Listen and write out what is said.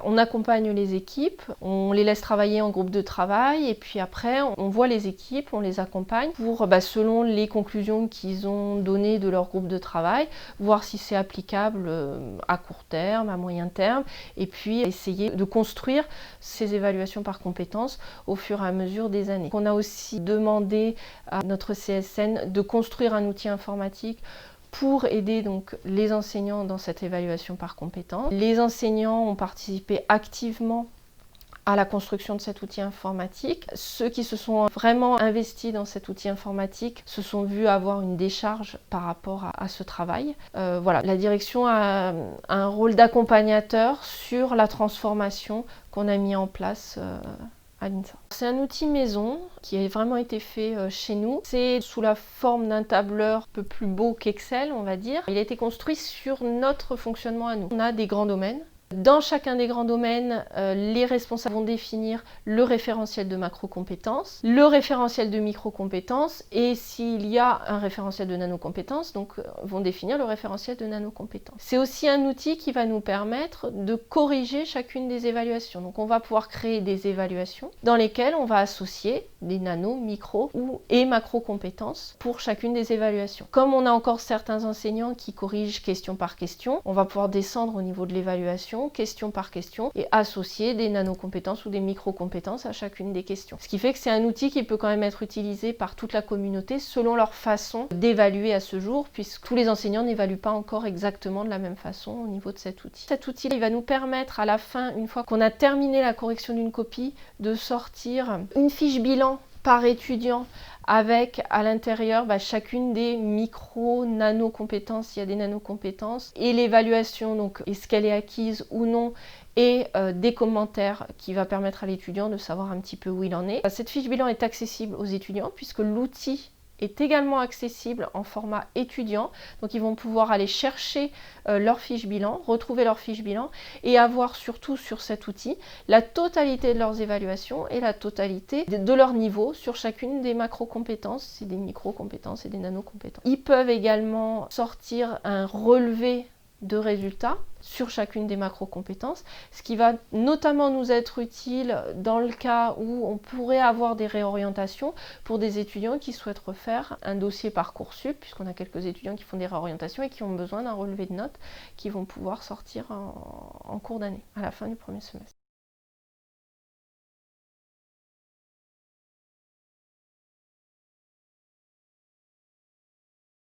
On accompagne les équipes, on les laisse travailler en groupe de travail et puis après on voit les équipes, on les accompagne pour, selon les conclusions qu'ils ont données de leur groupe de travail, voir si c'est applicable à court terme, à moyen terme, et puis essayer de construire ces évaluations par compétences au fur et à mesure des années. On a aussi demandé à notre CSN de construire un outil informatique pour aider donc les enseignants dans cette évaluation par compétences. Les enseignants ont participé activement à la construction de cet outil informatique. Ceux qui se sont vraiment investis dans cet outil informatique se sont vus avoir une décharge par rapport à ce travail. Voilà, la direction a un rôle d'accompagnateur sur la transformation qu'on a mis en place à l'INSA. C'est un outil maison qui a vraiment été fait chez nous. C'est sous la forme d'un tableur un peu plus beau qu'Excel, on va dire. Il a été construit sur notre fonctionnement à nous. On a des grands domaines. Dans chacun des grands domaines, les responsables vont définir le référentiel de macro-compétences, le référentiel de micro-compétences et s'il y a un référentiel de nano-compétences, donc vont définir le référentiel de nano-compétences. C'est aussi un outil qui va nous permettre de corriger chacune des évaluations. Donc on va pouvoir créer des évaluations dans lesquelles on va associer des nano, micro et macro-compétences pour chacune des évaluations. Comme on a encore certains enseignants qui corrigent question par question, on va pouvoir descendre au niveau de l'évaluation question par question et associer des nano-compétences ou des micro-compétences à chacune des questions. Ce qui fait que c'est un outil qui peut quand même être utilisé par toute la communauté selon leur façon d'évaluer à ce jour, puisque tous les enseignants n'évaluent pas encore exactement de la même façon au niveau de cet outil. Cet outil, il va nous permettre à la fin, une fois qu'on a terminé la correction d'une copie, de sortir une fiche bilan par étudiant avec à l'intérieur chacune des micro-nano-compétences, il y a des nano-compétences, et l'évaluation, donc est-ce qu'elle est acquise ou non, et des commentaires qui va permettre à l'étudiant de savoir un petit peu où il en est. Cette fiche bilan est accessible aux étudiants puisque l'outil est également accessible en format étudiant, donc ils vont pouvoir aller chercher leur fiche bilan, retrouver leur fiche bilan et avoir surtout sur cet outil la totalité de leurs évaluations et la totalité de leur niveau sur chacune des macro-compétences, c'est des micro-compétences et des nano-compétences. Ils peuvent également sortir un relevé de résultats sur chacune des macro-compétences, ce qui va notamment nous être utile dans le cas où on pourrait avoir des réorientations pour des étudiants qui souhaitent refaire un dossier Parcoursup, puisqu'on a quelques étudiants qui font des réorientations et qui ont besoin d'un relevé de notes qui vont pouvoir sortir en cours d'année, à la fin du premier semestre.